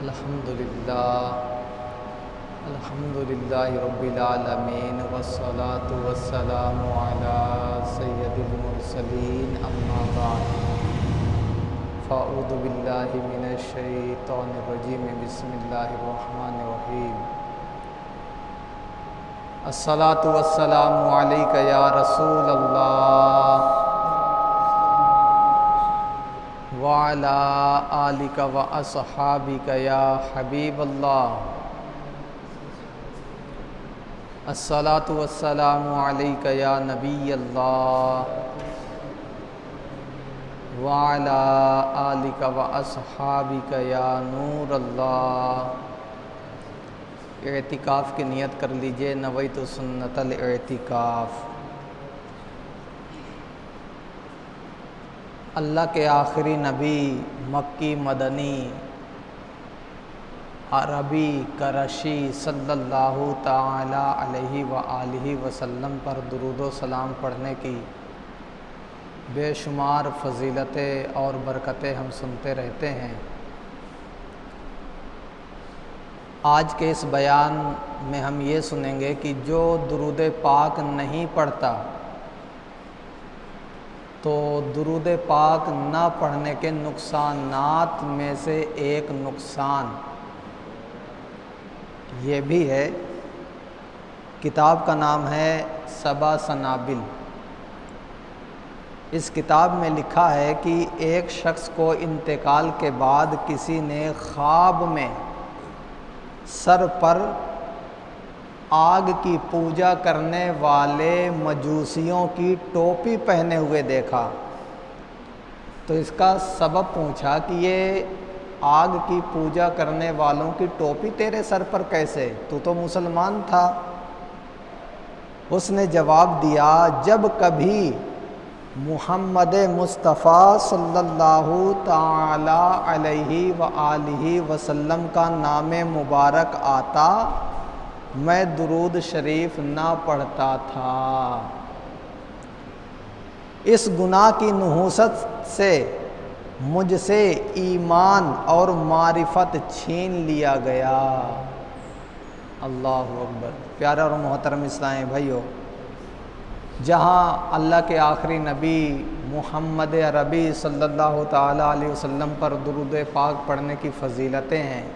الحمدللہ رب العالمین والصلاة والسلام علی سید المرسلین اما بعد فاعوذ باللہ من الشیطان الرجیم بسم اللہ الرحمن الرحیم الصلاة والسلام علیک یا رسول اللہ وعلی آلک واصحابک یا حبیب اللہ الصلاة والسلام علیک یا نبی اللہ وعلی آلک واصحابک یا نور اللہ۔ اعتکاف کی نیت کر لیجئے، نویت سنت الاعتکاف۔ اللہ کے آخری نبی مکی مدنی عربی قرشی صلی اللہ تعالی علیہ وآلہ وسلم پر درود و سلام پڑھنے کی بے شمار فضیلتیں اور برکتیں ہم سنتے رہتے ہیں۔ آج کے اس بیان میں ہم یہ سنیں گے کہ جو درود پاک نہیں پڑھتا تو درود پاک نہ پڑھنے کے نقصانات میں سے ایک نقصان یہ بھی ہے۔ کتاب کا نام ہے سبع سنابل۔ اس کتاب میں لکھا ہے کہ ایک شخص کو انتقال کے بعد کسی نے خواب میں سر پر آگ کی پوجا کرنے والے مجوسیوں کی ٹوپی پہنے ہوئے دیکھا، تو اس کا سبب پوچھا کہ یہ آگ کی پوجا کرنے والوں کی ٹوپی تیرے سر پر کیسے؟ تو مسلمان تھا۔ اس نے جواب دیا، جب کبھی محمد مصطفیٰ صلی اللہ تعالی علیہ وآلہ وسلم کا نام مبارک آتا میں درود شریف نہ پڑھتا تھا۔ اس گناہ کی نحوست سے مجھ سے ایمان اور معرفت چھین لیا گیا۔ اللہ اکبر۔ پیارا اور محترم اسلامی بھائیو، جہاں اللہ کے آخری نبی محمد عربی صلی اللہ تعالی علیہ وسلم پر درود پاک پڑھنے کی فضیلتیں ہیں،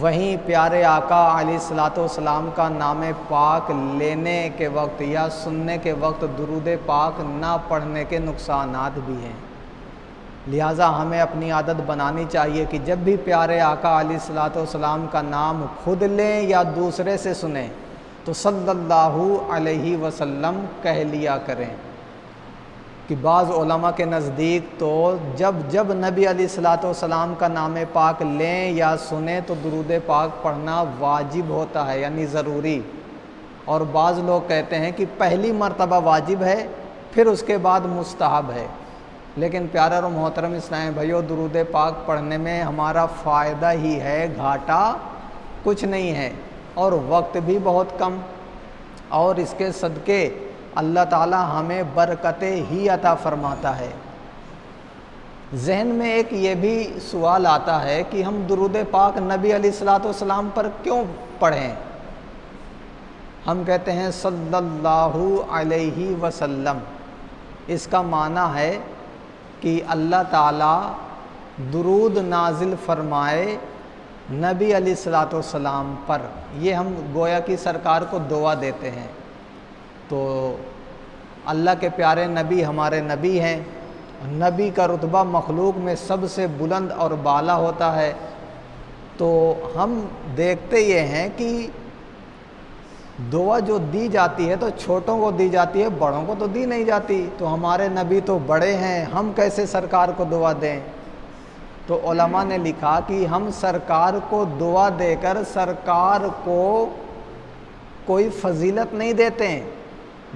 وہیں پیارے آقا علیہ الصلاۃ والسلام کا نام پاک لینے کے وقت یا سننے کے وقت درود پاک نہ پڑھنے کے نقصانات بھی ہیں۔ لہٰذا ہمیں اپنی عادت بنانی چاہیے کہ جب بھی پیارے آقا علیہ الصلاۃ والسلام کا نام خود لیں یا دوسرے سے سنیں تو صلی اللہ علیہ وسلم کہہ لیا کریں۔ کہ بعض علماء کے نزدیک تو جب نبی علیہ الصلاۃ والسلام کا نام پاک لیں یا سنیں تو درود پاک پڑھنا واجب ہوتا ہے، یعنی ضروری۔ اور بعض لوگ کہتے ہیں کہ پہلی مرتبہ واجب ہے پھر اس کے بعد مستحب ہے۔ لیکن پیارا اور محترم اسلامی بھائیو، درود پاک پڑھنے میں ہمارا فائدہ ہی ہے، گھاٹا کچھ نہیں ہے، اور وقت بھی بہت کم، اور اس کے صدقے اللہ تعالی ہمیں برکتیں ہی عطا فرماتا ہے۔ ذہن میں ایک یہ بھی سوال آتا ہے کہ ہم درود پاک نبی علیہ الصلاۃ والسلام پر کیوں پڑھیں؟ ہم کہتے ہیں صلی اللہ علیہ وسلم، اس کا معنی ہے کہ اللہ تعالی درود نازل فرمائے نبی علیہ الصلاۃ والسلام پر، یہ ہم گویا کی سرکار کو دعا دیتے ہیں۔ تو اللہ کے پیارے نبی ہمارے نبی ہیں، نبی کا رتبہ مخلوق میں سب سے بلند اور بالا ہوتا ہے، تو ہم دیکھتے یہ ہیں کہ دعا جو دی جاتی ہے تو چھوٹوں کو دی جاتی ہے، بڑوں کو تو دی نہیں جاتی، تو ہمارے نبی تو بڑے ہیں، ہم کیسے سرکار کو دعا دیں؟ تو علماء نے لکھا کہ ہم سرکار کو دعا دے کر سرکار کو کوئی فضیلت نہیں دیتے ہیں،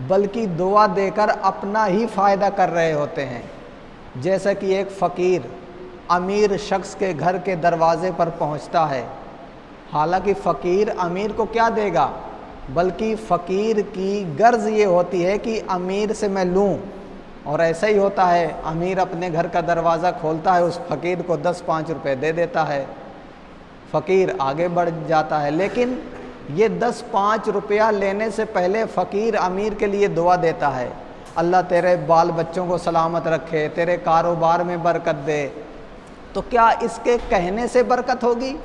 بلکہ دعا دے کر اپنا ہی فائدہ کر رہے ہوتے ہیں۔ جیسا کہ ایک فقیر امیر شخص کے گھر کے دروازے پر پہنچتا ہے، حالانکہ فقیر امیر کو کیا دے گا، بلکہ فقیر کی غرض یہ ہوتی ہے کہ امیر سے میں لوں، اور ایسا ہی ہوتا ہے، امیر اپنے گھر کا دروازہ کھولتا ہے، اس فقیر کو 10-5 روپے دے دیتا ہے، فقیر آگے بڑھ جاتا ہے۔ لیکن یہ 10-5 روپیہ لینے سے پہلے فقیر امیر کے لیے دعا دیتا ہے، اللہ تیرے بال بچوں کو سلامت رکھے، تیرے کاروبار میں برکت دے۔ تو کیا اس کے کہنے سے برکت ہوگی؟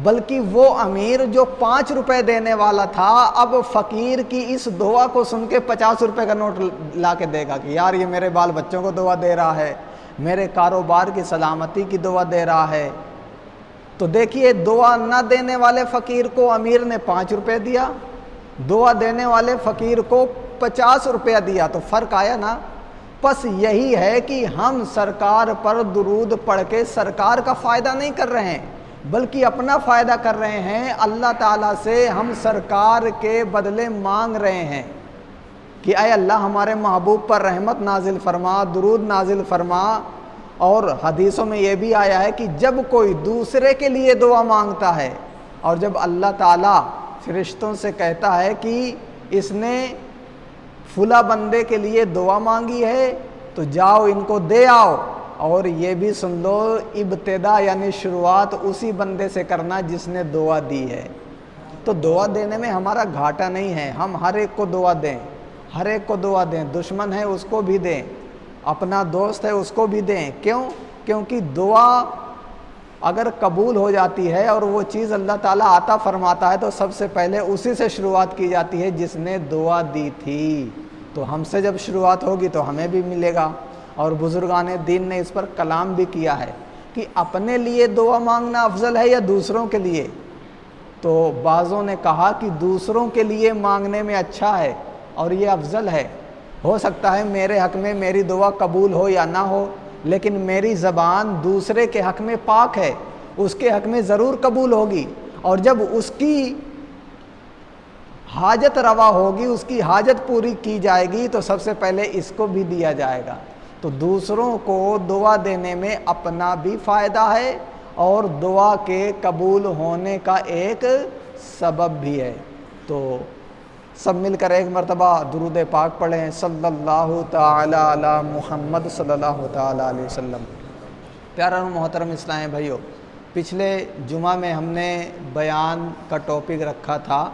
بلکہ وہ امیر جو 5 روپے دینے والا تھا اب فقیر کی اس دعا کو سن کے 50 روپے کا نوٹ لا کے دے گا کہ یار یہ میرے بال بچوں کو دعا دے رہا ہے، میرے کاروبار کی سلامتی کی دعا دے رہا ہے۔ تو دیکھیے دعا نہ دینے والے فقیر کو امیر نے 5 روپے دیا، دعا دینے والے فقیر کو 50 روپیہ دیا، تو فرق آیا نا۔ بس یہی ہے کہ ہم سرکار پر درود پڑھ کے سرکار کا فائدہ نہیں کر رہے ہیں بلکہ اپنا فائدہ کر رہے ہیں۔ اللہ تعالیٰ سے ہم سرکار کے بدلے مانگ رہے ہیں کہ اے اللہ ہمارے محبوب پر رحمت نازل فرما، درود نازل فرما۔ اور حدیثوں میں یہ بھی آیا ہے کہ جب کوئی دوسرے کے لیے دعا مانگتا ہے اور جب اللہ تعالیٰ فرشتوں سے کہتا ہے کہ اس نے فلاں بندے کے لیے دعا مانگی ہے تو جاؤ ان کو دے آؤ، اور یہ بھی سن لو ابتدا یعنی شروعات اسی بندے سے کرنا جس نے دعا دی ہے۔ تو دعا دینے میں ہمارا گھاٹا نہیں ہے، ہم ہر ایک کو دعا دیں، ہر ایک کو دعا دیں، دشمن ہے اس کو بھی دیں، اپنا دوست ہے اس کو بھی دیں۔ کیوں؟ کیونکہ دعا اگر قبول ہو جاتی ہے اور وہ چیز اللہ تعالیٰ عطا فرماتا ہے تو سب سے پہلے اسی سے شروعات کی جاتی ہے جس نے دعا دی تھی۔ تو ہم سے جب شروعات ہوگی تو ہمیں بھی ملے گا۔ اور بزرگان دین نے اس پر کلام بھی کیا ہے کہ اپنے لیے دعا مانگنا افضل ہے یا دوسروں کے لیے؟ تو بعضوں نے کہا کہ دوسروں کے لیے مانگنے میں اچھا ہے اور یہ افضل ہے۔ ہو سکتا ہے میرے حق میں میری دعا قبول ہو یا نہ ہو، لیکن میری زبان دوسرے کے حق میں پاک ہے، اس کے حق میں ضرور قبول ہوگی، اور جب اس کی حاجت روا ہوگی، اس کی حاجت پوری کی جائے گی تو سب سے پہلے اس کو بھی دیا جائے گا۔ تو دوسروں کو دعا دینے میں اپنا بھی فائدہ ہے اور دعا کے قبول ہونے کا ایک سبب بھی ہے۔ تو سب مل کر ایک مرتبہ درود پاک پڑھیں، صلی اللہ تعالی علی محمد صلی اللہ تعالی علیہ وسلم۔ پیارا اور محترم اسلامی بھائیو، پچھلے جمعہ میں ہم نے بیان کا ٹاپک رکھا تھا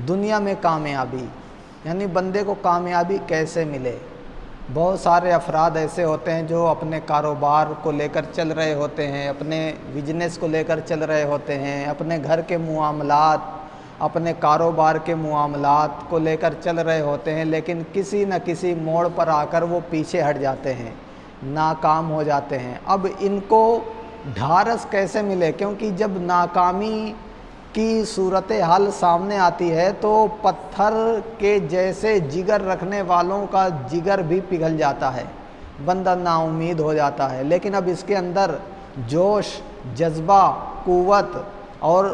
دنیا میں کامیابی، یعنی بندے کو کامیابی کیسے ملے۔ بہت سارے افراد ایسے ہوتے ہیں جو اپنے کاروبار کو لے کر چل رہے ہوتے ہیں، اپنے بزنس کو لے کر چل رہے ہوتے ہیں، اپنے گھر کے معاملات، اپنے کاروبار کے معاملات کو لے کر چل رہے ہوتے ہیں، لیکن کسی نہ کسی موڑ پر آ کر وہ پیچھے ہٹ جاتے ہیں، ناکام ہو جاتے ہیں۔ اب ان کو ڈھارس کیسے ملے؟ کیونکہ جب ناکامی کی صورتحال سامنے آتی ہے تو پتھر کے جیسے جگر رکھنے والوں کا جگر بھی پگھل جاتا ہے، بندہ نا امید ہو جاتا ہے۔ لیکن اب اس کے اندر جوش، جذبہ، قوت اور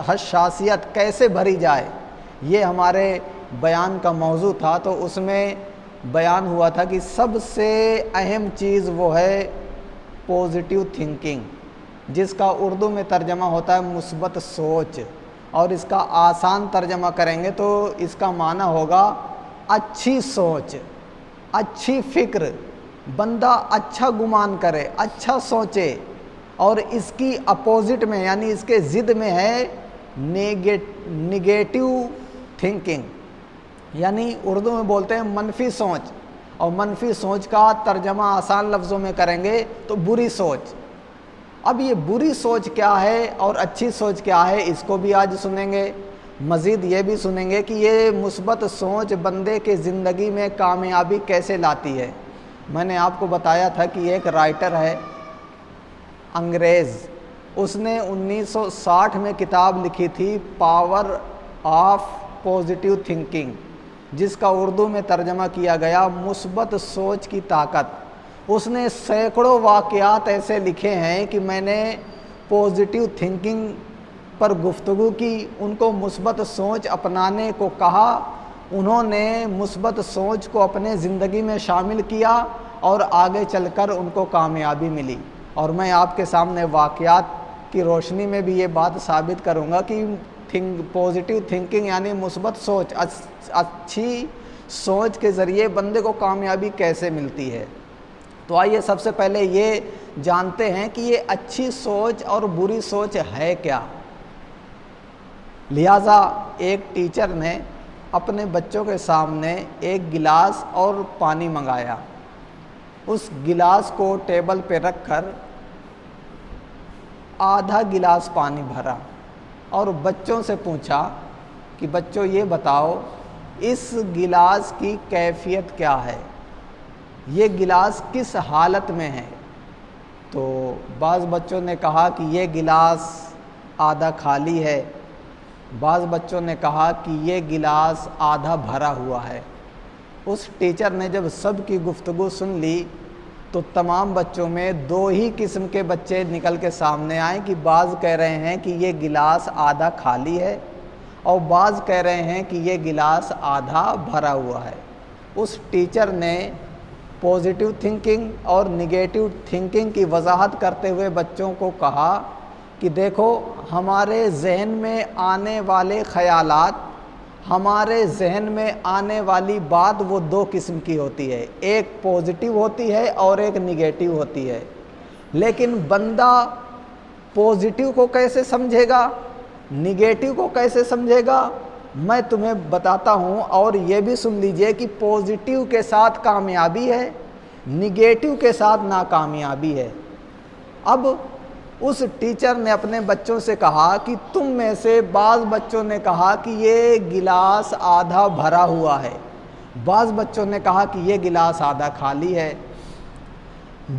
حساسیت کیسے بھری جائے، یہ ہمارے بیان کا موضوع تھا۔ تو اس میں بیان ہوا تھا کہ سب سے اہم چیز وہ ہے پازیٹیو تھنکنگ، جس کا اردو میں ترجمہ ہوتا ہے مثبت سوچ، اور اس کا آسان ترجمہ کریں گے تو اس کا معنی ہوگا اچھی سوچ، اچھی فکر، بندہ اچھا گمان کرے، اچھا سوچے۔ اور اس کی اپوزٹ میں یعنی اس کے ضد میں ہے نیگیٹو تھنکنگ، یعنی اردو میں بولتے ہیں منفی سوچ، اور منفی سوچ کا ترجمہ آسان لفظوں میں کریں گے تو بری سوچ۔ اب یہ بری سوچ کیا ہے اور اچھی سوچ کیا ہے، اس کو بھی آج سنیں گے۔ مزید یہ بھی سنیں گے کہ یہ مثبت سوچ بندے کے زندگی میں کامیابی کیسے لاتی ہے۔ میں نے آپ کو بتایا تھا کہ ایک رائٹر ہے انگریز، اس نے 1960 میں کتاب لکھی تھی پاور آف پازیٹیو تھنکنگ، جس کا اردو میں ترجمہ کیا گیا مثبت سوچ کی طاقت۔ اس نے سینکڑوں واقعات ایسے لکھے ہیں کہ میں نے پازیٹیو تھنکنگ پر گفتگو کی، ان کو مثبت سوچ اپنانے کو کہا، انہوں نے مثبت سوچ کو اپنے زندگی میں شامل کیا اور آگے چل کر ان کو کامیابی ملی۔ اور میں آپ کے سامنے واقعات کی روشنی میں بھی یہ بات ثابت کروں گا کہ پازیٹیو تھنکنگ یعنی مثبت سوچ، اچھی سوچ کے ذریعے بندے کو کامیابی کیسے ملتی ہے۔ تو آئیے سب سے پہلے یہ جانتے ہیں کہ یہ اچھی سوچ اور بری سوچ ہے کیا۔ لہٰذا ایک ٹیچر نے اپنے بچوں کے سامنے ایک گلاس اور پانی منگایا، اس گلاس کو ٹیبل پہ رکھ کر آدھا گلاس پانی بھرا اور بچوں سے پوچھا کہ بچوں یہ بتاؤ اس گلاس کی کیفیت کیا ہے، یہ گلاس کس حالت میں ہے؟ تو بعض بچوں نے کہا کہ یہ گلاس آدھا خالی ہے، بعض بچوں نے کہا کہ یہ گلاس آدھا بھرا ہوا ہے۔ اس ٹیچر نے جب سب کی گفتگو سن لی تو تمام بچوں میں دو ہی قسم کے بچے نکل کے سامنے آئے کہ بعض کہہ رہے ہیں کہ یہ گلاس آدھا خالی ہے اور بعض کہہ رہے ہیں کہ یہ گلاس آدھا بھرا ہوا ہے۔ اس ٹیچر نے پازیٹیو تھنکنگ اور نگیٹیو تھنکنگ کی وضاحت کرتے ہوئے بچوں کو کہا کہ دیکھو ہمارے ذہن میں آنے والے خیالات، ہمارے ذہن میں آنے والی بات وہ دو قسم کی ہوتی ہے، ایک پازیٹیو ہوتی ہے اور ایک نگیٹیو ہوتی ہے۔ لیکن بندہ پازیٹیو کو کیسے سمجھے گا، نگیٹیو کو کیسے سمجھے گا، میں تمہیں بتاتا ہوں، اور یہ بھی سن لیجئے کہ پازیٹیو کے ساتھ کامیابی ہے، نگیٹیو کے ساتھ ناکامیابی ہے۔ اب اس ٹیچر نے اپنے بچوں سے کہا کہ تم میں سے بعض بچوں نے کہا کہ یہ گلاس آدھا بھرا ہوا ہے، بعض بچوں نے کہا کہ یہ گلاس آدھا خالی ہے۔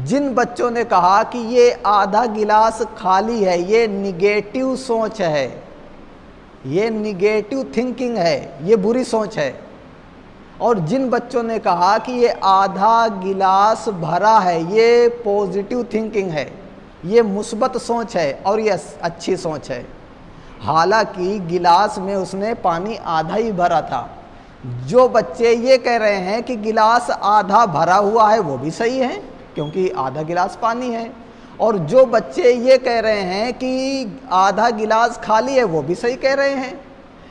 جن بچوں نے کہا کہ یہ آدھا گلاس خالی ہے، یہ نگیٹیو سوچ ہے، یہ نگیٹیو تھنکنگ ہے، یہ بری سوچ ہے۔ اور جن بچوں نے کہا کہ یہ آدھا گلاس بھرا ہے، یہ پازیٹیو تھنکنگ ہے، یہ مثبت سوچ ہے اور یہ اچھی سوچ ہے۔ حالانکہ گلاس میں اس نے پانی آدھا ہی بھرا تھا۔ جو بچے یہ کہہ رہے ہیں کہ گلاس آدھا بھرا ہوا ہے وہ بھی صحیح ہیں کیونکہ آدھا گلاس پانی ہے، اور جو بچے یہ کہہ رہے ہیں کہ آدھا گلاس خالی ہے وہ بھی صحیح کہہ رہے ہیں۔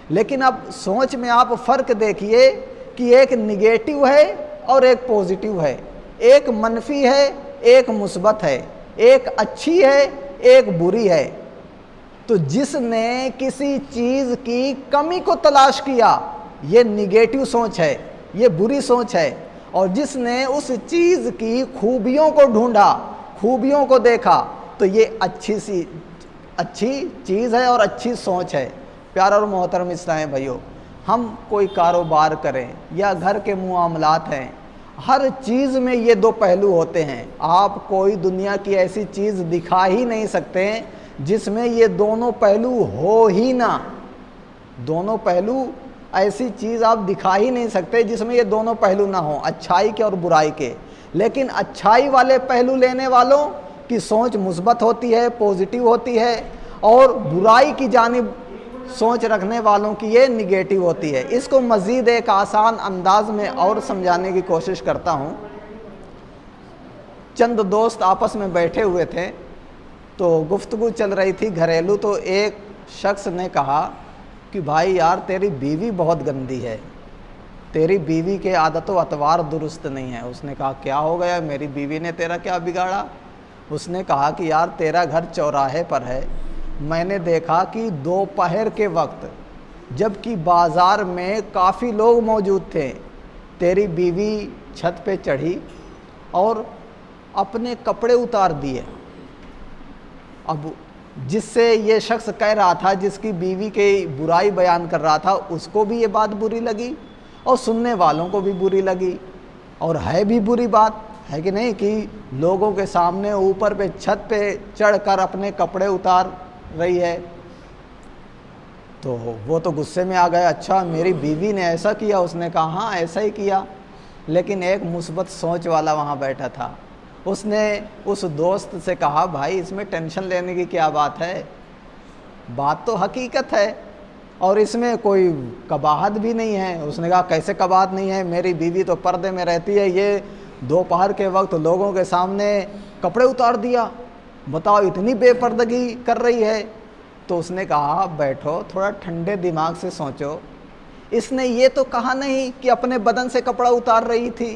لیکن اب سوچ میں آپ فرق دیکھیے کہ ایک نگیٹیو ہے اور ایک پازیٹیو ہے، ایک منفی ہے ایک مثبت ہے، ایک اچھی ہے ایک بری ہے۔ تو جس نے کسی چیز کی کمی کو تلاش کیا یہ نگیٹیو سوچ ہے، یہ بری سوچ ہے، اور جس نے اس چیز کی خوبیوں کو ڈھونڈا، خوبیوں کو دیکھا، تو یہ اچھی چیز ہے اور اچھی سوچ ہے۔ پیارا اور محترم اسلامی بھائیو، ہم کوئی کاروبار کریں یا گھر کے معاملات ہیں، ہر چیز میں یہ دو پہلو ہوتے ہیں۔ آپ کوئی دنیا کی ایسی چیز دکھا ہی نہیں سکتے جس میں یہ دونوں پہلو ہو ہی نہ، دونوں پہلو ایسی چیز آپ دکھا ہی نہیں سکتے جس میں یہ دونوں پہلو نہ ہوں، اچھائی کے اور برائی کے۔ لیکن اچھائی والے پہلو لینے والوں کی سوچ مثبت ہوتی ہے، پازیٹیو ہوتی ہے، اور برائی کی جانب سوچ رکھنے والوں کی یہ نگیٹیو ہوتی ہے۔ اس کو مزید ایک آسان انداز میں اور سمجھانے کی کوشش کرتا ہوں۔ چند دوست آپس میں بیٹھے ہوئے تھے تو گفتگو چل رہی تھی گھریلو، تو ایک شخص نے کہا کہ بھائی یار تیری بیوی بہت گندی ہے، تیری بیوی کے عادت و اطوار درست نہیں ہیں۔ اس نے کہا کیا ہو گیا، میری بیوی نے تیرا کیا بگاڑا؟ اس نے کہا کہ یار تیرا گھر چوراہے پر ہے، میں نے دیکھا کہ دوپہر کے وقت جب کہ بازار میں کافی لوگ موجود تھے، تیری بیوی چھت پہ چڑھی اور اپنے کپڑے اتار دیے۔ اب جس سے یہ شخص کہہ رہا تھا، جس کی بیوی کی برائی بیان کر رہا تھا، اس کو بھی یہ بات بری لگی اور سننے والوں کو بھی بری لگی، اور ہے بھی بری بات ہے کہ نہیں کہ لوگوں کے سامنے اوپر پہ چھت پہ چڑھ کر اپنے کپڑے اتار رہی ہے۔ تو وہ تو غصے میں آ گیا، اچھا میری بیوی نے ایسا کیا؟ اس نے کہا ہاں ایسا ہی کیا، لیکن ایک مثبت سوچ والا وہاں بیٹھا تھا۔ اس نے اس دوست سے کہا بھائی اس میں ٹینشن لینے کی کیا بات ہے، بات تو حقیقت ہے اور اس میں کوئی قباحت بھی نہیں ہے۔ اس نے کہا کیسے قباحت نہیں ہے، میری بیوی تو پردے میں رہتی ہے، یہ دوپہر کے وقت لوگوں کے سامنے کپڑے اتار دیا، بتاؤ اتنی بے پردگی کر رہی ہے۔ تو اس نے کہا بیٹھو تھوڑا ٹھنڈے دماغ سے سوچو، اس نے یہ تو کہا نہیں کہ اپنے بدن سے کپڑا اتار رہی تھی،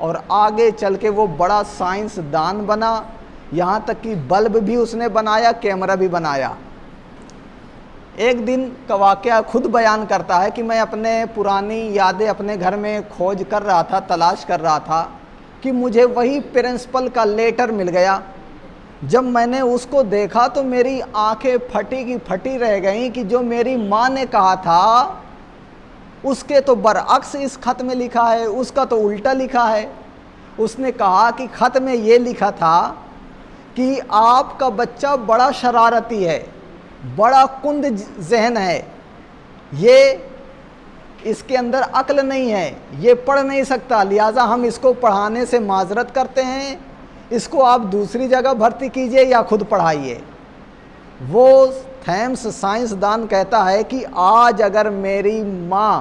اور آگے چل کے وہ بڑا سائنسدان بنا، یہاں تک کہ بلب بھی اس نے بنایا، کیمرہ بھی بنایا۔ ایک دن کا واقعہ خود بیان کرتا ہے کہ میں اپنے پرانی یادیں اپنے گھر میں کھوج کر رہا تھا، تلاش کر رہا تھا کہ مجھے وہی پرنسپل کا لیٹر مل گیا۔ جب میں نے اس کو دیکھا تو میری آنکھیں پھٹی کی پھٹی رہ گئیں کہ جو میری ماں نے کہا تھا اس کے تو برعکس اس خط میں لکھا ہے، اس کا تو الٹا لکھا ہے۔ اس نے کہا کہ خط میں یہ لکھا تھا کہ آپ کا بچہ بڑا شرارتی ہے، بڑا کند ذہن ہے، یہ اس کے اندر عقل نہیں ہے، یہ پڑھ نہیں سکتا، لہٰذا ہم اس کو پڑھانے سے معذرت کرتے ہیں، اس کو آپ دوسری جگہ بھرتی کیجئے یا خود پڑھائیے۔ وہ تھیمس سائنسدان کہتا ہے کہ آج اگر میری ماں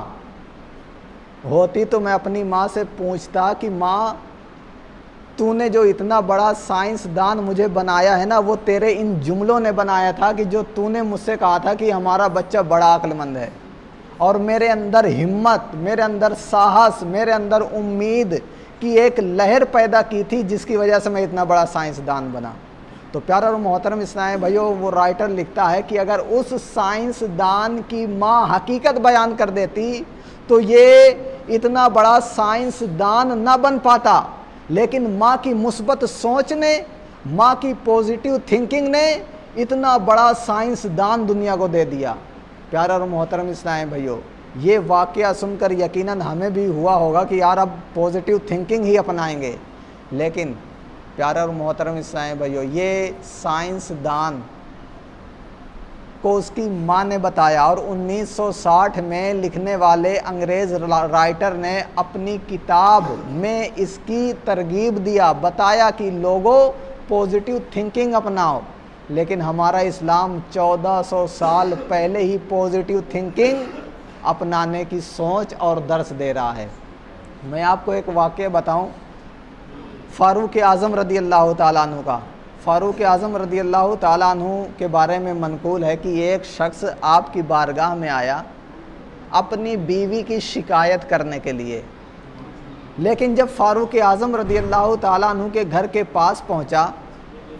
ہوتی تو میں اپنی ماں سے پوچھتا کہ ماں تو نے جو اتنا بڑا سائنسدان مجھے بنایا ہے نا، وہ تیرے ان جملوں نے بنایا تھا کہ جو تو نے مجھ سے کہا تھا کہ ہمارا بچہ بڑا عقل مند ہے، اور میرے اندر ہمت، میرے اندر ساہس، میرے اندر امید کی ایک لہر پیدا کی تھی جس کی وجہ سے میں اتنا بڑا سائنسدان بنا۔ تو پیارا اور محترم اسلام بھائیو، وہ رائٹر لکھتا ہے کہ اگر اس سائنسدان کی ماں حقیقت بیان کر دیتی تو یہ اتنا بڑا سائنسدان نہ بن پاتا، لیکن ماں کی مثبت سوچ نے، ماں کی پوزیٹیو تھنکنگ نے اتنا بڑا سائنسدان دنیا کو دے دیا۔ پیارا اور محترم اسلام بھائیو، یہ واقعہ سن کر یقیناً ہمیں بھی ہوا ہوگا کہ یار اب پوزیٹیو تھنکنگ ہی اپنائیں گے، لیکن پیارا اور محترم اسلام بھائیو، یہ سائنسدان کو اس کی ماں نے بتایا، اور 1960 میں لکھنے والے انگریز رائٹر نے اپنی کتاب میں اس کی ترغیب دیا، بتایا کہ لوگوں پوزیٹیو تھنکنگ اپناؤ۔ لیکن ہمارا اسلام 1400 سال پہلے ہی پوزیٹیو تھنکنگ اپنانے کی سوچ اور درس دے رہا ہے۔ میں آپ کو ایک واقعہ بتاؤں فاروق اعظم رضی اللہ تعالیٰ عنہ کا۔ فاروق اعظم رضی اللہ تعالیٰ عنہ کے بارے میں منقول ہے کہ ایک شخص آپ کی بارگاہ میں آیا اپنی بیوی کی شکایت کرنے کے لیے، لیکن جب فاروق اعظم رضی اللہ تعالیٰ عنہ کے گھر کے پاس پہنچا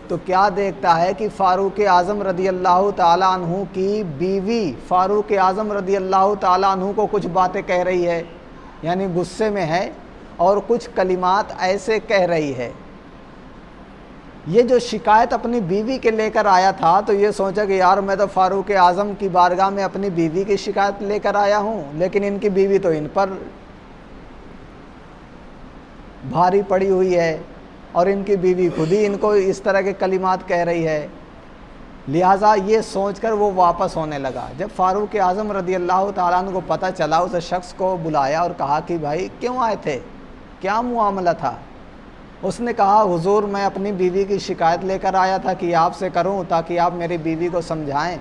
تو کیا دیکھتا ہے کہ فاروق اعظم رضی اللہ تعالیٰ عنہ کی بیوی فاروق اعظم رضی اللہ تعالیٰ عنہ کو کچھ باتیں کہہ رہی ہے، یعنی غصے میں ہے اور کچھ کلمات ایسے کہہ رہی ہے۔ یہ جو شکایت اپنی بیوی کے لے کر آیا تھا تو یہ سوچا کہ یار میں تو فاروق اعظم کی بارگاہ میں اپنی بیوی کی شکایت لے کر آیا ہوں، لیکن ان کی بیوی تو ان پر بھاری پڑی ہوئی ہے اور ان کی بیوی خود ہی ان کو اس طرح کے کلمات کہہ رہی ہے، لہٰذا یہ سوچ کر وہ واپس ہونے لگا۔ جب فاروق اعظم رضی اللہ تعالیٰ عنہ کو پتہ چلا، اس شخص کو بلایا اور کہا کہ بھائی کیوں آئے تھے، کیا معاملہ تھا؟ اس نے کہا حضور میں اپنی بیوی کی شکایت لے کر آیا تھا کہ آپ سے کروں تاکہ آپ میری بیوی کو سمجھائیں،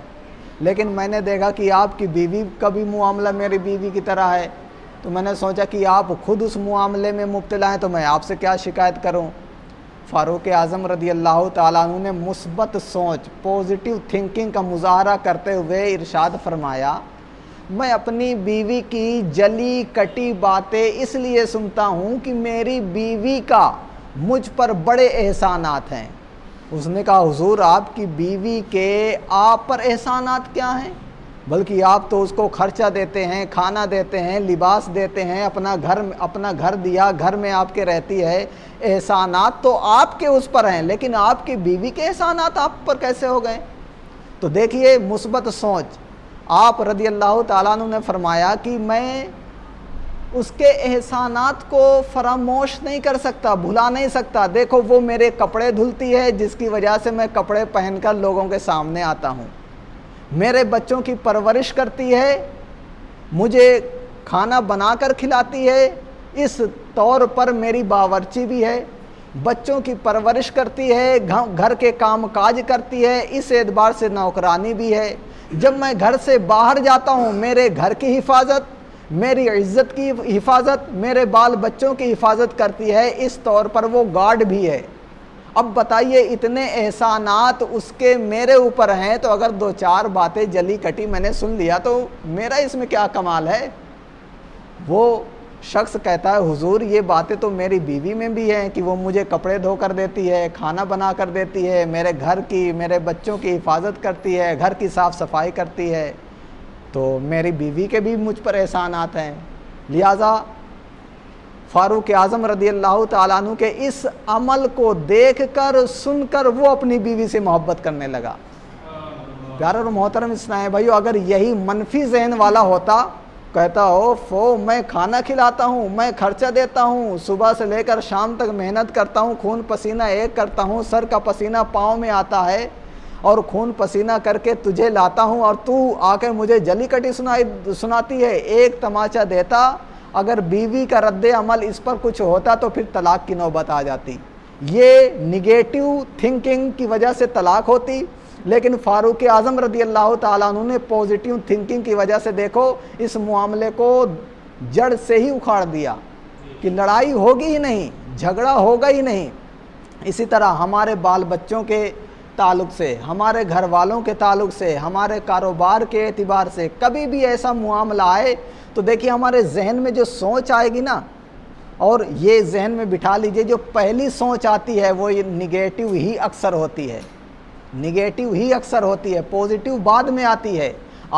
لیکن میں نے دیکھا کہ آپ کی بیوی کا بھی معاملہ میری بیوی کی طرح ہے، تو میں نے سوچا کہ آپ خود اس معاملے میں مبتلا ہیں تو میں آپ سے کیا شکایت کروں۔ فاروق اعظم رضی اللہ تعالیٰ عنہ نے مثبت سوچ، پوزیٹیو تھنکنگ کا مظاہرہ کرتے ہوئے ارشاد فرمایا، میں اپنی بیوی کی جلی کٹی باتیں اس لیے سنتا ہوں کہ میری بیوی کا مجھ پر بڑے احسانات ہیں۔ اس نے کہا حضور آپ کی بیوی کے آپ پر احسانات کیا ہیں؟ بلکہ آپ تو اس کو خرچہ دیتے ہیں، کھانا دیتے ہیں، لباس دیتے ہیں، اپنا گھر دیا، گھر میں آپ کے رہتی ہے، احسانات تو آپ کے اس پر ہیں، لیکن آپ کی بیوی کے احسانات آپ پر کیسے ہو گئے؟ تو دیکھیے مثبت سوچ، آپ رضی اللہ تعالیٰ عنہ نے فرمایا کہ میں اس کے احسانات کو فراموش نہیں کر سکتا، بھلا نہیں سکتا۔ دیکھو وہ میرے کپڑے دھلتی ہے جس کی وجہ سے میں کپڑے پہن کر لوگوں کے سامنے آتا ہوں، میرے بچوں کی پرورش کرتی ہے، مجھے کھانا بنا کر کھلاتی ہے، اس طور پر میری باورچی بھی ہے، بچوں کی پرورش کرتی ہے، گھر کے کام کاج کرتی ہے، اس اعتبار سے نوکرانی بھی ہے۔ جب میں گھر سے باہر جاتا ہوں میرے گھر کی حفاظت، میری عزت کی حفاظت، میرے بال بچوں کی حفاظت کرتی ہے، اس طور پر وہ گارڈ بھی ہے۔ اب بتائیے اتنے احسانات اس کے میرے اوپر ہیں، تو اگر دو چار باتیں جلی کٹی میں نے سن لیا تو میرا اس میں کیا کمال ہے؟ وہ شخص کہتا ہے حضور یہ باتیں تو میری بیوی میں بھی ہیں کہ وہ مجھے کپڑے دھو کر دیتی ہے، کھانا بنا کر دیتی ہے، میرے گھر کی، میرے بچوں کی حفاظت کرتی ہے، گھر کی صاف صفائی کرتی ہے، تو میری بیوی کے بھی مجھ پر احسانات ہیں۔ لہٰذا فاروق اعظم رضی اللہ تعالیٰ عنہ کے اس عمل کو دیکھ کر سن کر وہ اپنی بیوی سے محبت کرنے لگا۔ پیارے اور محترم اسلام بھائیو، اگر یہی منفی ذہن والا ہوتا، کہتا ہو میں کھانا کھلاتا ہوں، میں خرچہ دیتا ہوں، صبح سے لے کر شام تک محنت کرتا ہوں، خون پسینہ ایک کرتا ہوں، سر کا پسینہ پاؤں میں آتا ہے اور خون پسینہ کر کے تجھے لاتا ہوں اور تو آ کے مجھے جلی کٹی سناتی ہے، ایک تماچا دیتا۔ اگر بیوی کا رد عمل اس پر کچھ ہوتا تو پھر طلاق کی نوبت آ جاتی۔ یہ نگیٹو تھنکنگ کی وجہ سے طلاق ہوتی، لیکن فاروق اعظم رضی اللہ تعالیٰ عنہ نے پازیٹیو تھنکنگ کی وجہ سے دیکھو اس معاملے کو جڑ سے ہی اکھاڑ دیا کہ لڑائی ہوگی ہی نہیں، جھگڑا ہوگا ہی نہیں۔ اسی طرح ہمارے بال بچوں کے تعلق سے، ہمارے گھر والوں کے تعلق سے، ہمارے کاروبار کے اعتبار سے کبھی بھی ایسا معاملہ آئے تو دیکھیے ہمارے ذہن میں جو سوچ آئے گی نا، اور یہ ذہن میں بٹھا لیجئے، جو پہلی سوچ آتی ہے وہ نگیٹو ہی اکثر ہوتی ہے، نگیٹو ہی اکثر ہوتی ہے، پازیٹیو بعد میں آتی ہے۔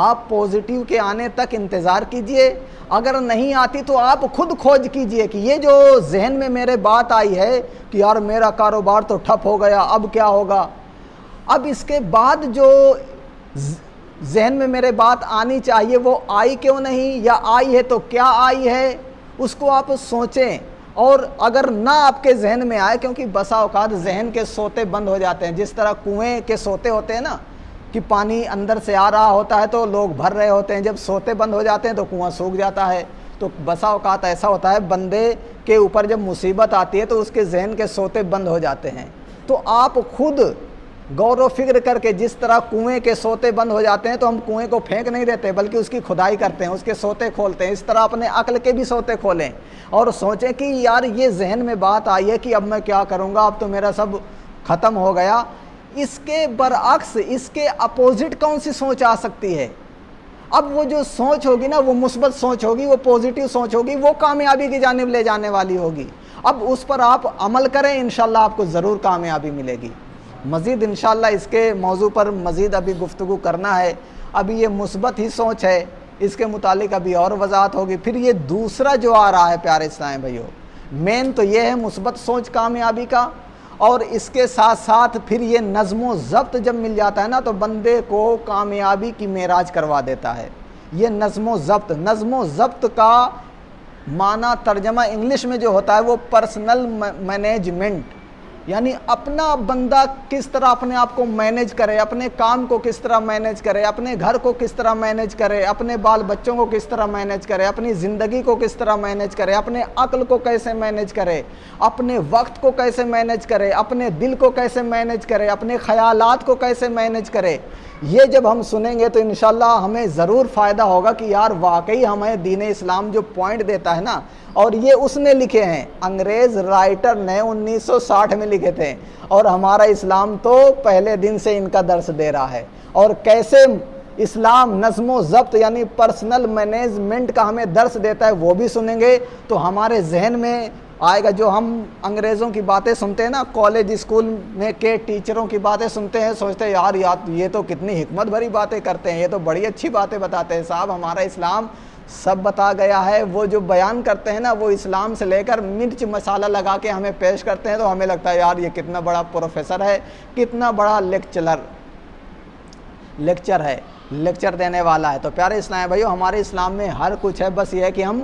آپ پازیٹیو کے آنے تک انتظار کیجئے، اگر نہیں آتی تو آپ خود کھوج کیجئے کہ یہ جو ذہن میں میرے بات آئی ہے کہ یار میرا کاروبار تو ٹھپ ہو گیا، اب کیا ہوگا، اب اس کے بعد جو ذہن میں میرے بات آنی چاہیے وہ آئی کیوں نہیں، یا آئی ہے تو کیا آئی ہے، اس کو آپ سوچیں۔ اور اگر نہ آپ کے ذہن میں آئے، کیونکہ بسا اوقات ذہن کے سوتے بند ہو جاتے ہیں، جس طرح کنویں کے سوتے ہوتے ہیں نا کہ پانی اندر سے آ رہا ہوتا ہے تو لوگ بھر رہے ہوتے ہیں، جب سوتے بند ہو جاتے ہیں تو کنواں سوکھ جاتا ہے۔ تو بسا اوقات ایسا ہوتا ہے بندے کے اوپر جب مصیبت آتی ہے تو اس کے ذہن کے سوتے بند ہو جاتے ہیں۔ تو آپ خود غور و فکر کر کے، جس طرح کنویں کے سوتے بند ہو جاتے ہیں تو ہم کنویں کو پھینک نہیں دیتے بلکہ اس کی کھدائی کرتے ہیں، اس کے سوتے کھولتے ہیں، اس طرح اپنے عقل کے بھی سوتے کھولیں اور سوچیں کہ یار یہ ذہن میں بات آئی ہے کہ اب میں کیا کروں گا، اب تو میرا سب ختم ہو گیا۔ اس کے برعکس، اس کے اپوزٹ کون سی سوچ آ سکتی ہے؟ اب وہ جو سوچ ہوگی نا وہ مثبت سوچ ہوگی، وہ پازیٹیو سوچ ہوگی، وہ کامیابی کی جانب لے جانے والی ہوگی۔ اب اس پر آپ عمل کریں، انشاءاللہ آپ کو ضرور کامیابی ملے گی۔ مزید انشاءاللہ اس کے موضوع پر مزید ابھی گفتگو کرنا ہے۔ ابھی یہ مثبت ہی سوچ ہے، اس کے متعلق ابھی اور وضاحت ہوگی۔ پھر یہ دوسرا جو آ رہا ہے پیارے اسلام بھائیو، مین تو یہ ہے مثبت سوچ کامیابی کا، اور اس کے ساتھ ساتھ پھر یہ نظم و ضبط جب مل جاتا ہے نا تو بندے کو کامیابی کی معراج کروا دیتا ہے۔ یہ نظم و ضبط کا معنی ترجمہ انگلش میں جو ہوتا ہے وہ پرسنل مینجمنٹ، یعنی اپنا بندہ کس طرح اپنے آپ کو مینیج کرے، اپنے کام کو کس طرح مینیج کرے، اپنے گھر کو کس طرح مینیج کرے، اپنے بال بچوں کو کس طرح مینیج کرے، اپنی زندگی کو کس طرح مینیج کرے، اپنے عقل کو کیسے مینیج کرے، اپنے وقت کو کیسے مینیج کرے، اپنے دل کو کیسے مینیج کرے، اپنے خیالات کو کیسے مینیج کرے۔ یہ جب ہم سنیں گے تو انشاءاللہ ہمیں ضرور فائدہ ہوگا کہ یار واقعی ہمیں دین اسلام جو پوائنٹ دیتا ہے نا، اور یہ اس نے لکھے ہیں، انگریز رائٹر نے 1960 میں لکھے تھے، اور ہمارا اسلام تو پہلے دن سے ان کا درس دے رہا ہے۔ اور کیسے اسلام نظم و ضبط یعنی پرسنل مینجمنٹ کا ہمیں درس دیتا ہے وہ بھی سنیں گے تو ہمارے ذہن میں آئے گا۔ جو ہم انگریزوں کی باتیں سنتے ہیں نا، کالج اسکول میں کے ٹیچروں کی باتیں سنتے ہیں، سوچتے ہیں یار یہ تو کتنی حکمت بھری باتیں کرتے ہیں، یہ تو بڑی اچھی باتیں بتاتے ہیں۔ صاحب ہمارا اسلام سب بتا گیا ہے، وہ جو بیان کرتے ہیں نا وہ اسلام سے لے کر مرچ مسالہ لگا کے ہمیں پیش کرتے ہیں تو ہمیں لگتا ہے یار یہ کتنا بڑا پروفیسر ہے، کتنا بڑا لیکچر دینے والا ہے۔ تو پیارے اسلام بھائیو، ہمارے اسلام میں ہر کچھ ہے، بس یہ ہے کہ ہم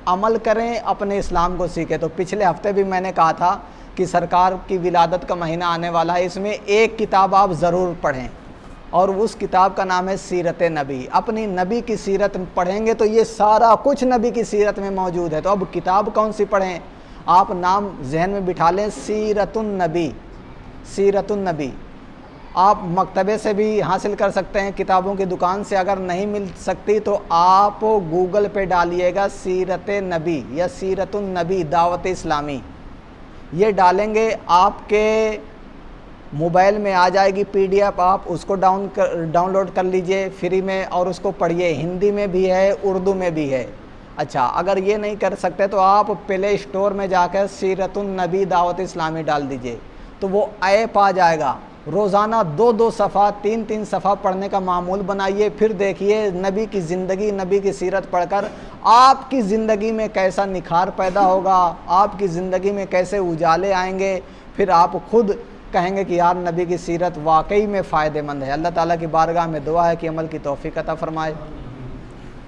عمل کریں، اپنے اسلام کو سیکھیں۔ تو پچھلے ہفتے بھی میں نے کہا تھا کہ سرکار کی ولادت کا مہینہ آنے والا ہے، اس میں ایک کتاب آپ ضرور پڑھیں، اور اس کتاب کا نام ہے سیرت نبی۔ اپنی نبی کی سیرت پڑھیں گے تو یہ سارا کچھ نبی کی سیرت میں موجود ہے۔ تو اب کتاب کون سی پڑھیں؟ آپ نام ذہن میں بٹھا لیں، سیرت النبی۔ سیرت النبی آپ مکتبے سے بھی حاصل کر سکتے ہیں، کتابوں کی دکان سے اگر نہیں مل سکتی تو آپ گوگل پہ ڈالیے گا سیرت نبی یا سیرت النبی دعوت اسلامی، یہ ڈالیں گے آپ کے موبائل میں آ جائے گی PDF، آپ اس کو ڈاؤن لوڈ کر لیجئے فری میں اور اس کو پڑھیے۔ ہندی میں بھی ہے، اردو میں بھی ہے، اچھا اگر یہ نہیں کر سکتے تو آپ پلے اسٹور میں جا کر سیرت النبی دعوت اسلامی ڈال دیجئے تو وہ ایپ آ جائے گا. روزانہ 2 صفحہ 3 صفحہ پڑھنے کا معمول بنائیے. پھر دیکھیے نبی کی زندگی نبی کی سیرت پڑھ کر آپ کی زندگی میں کیسا نکھار پیدا ہوگا, آپ کی زندگی میں کیسے اجالے آئیں گے. پھر آپ خود کہیں گے کہ یار نبی کی سیرت واقعی میں فائدہ مند ہے. اللہ تعالیٰ کی بارگاہ میں دعا ہے کہ عمل کی توفیق عطا فرمائے.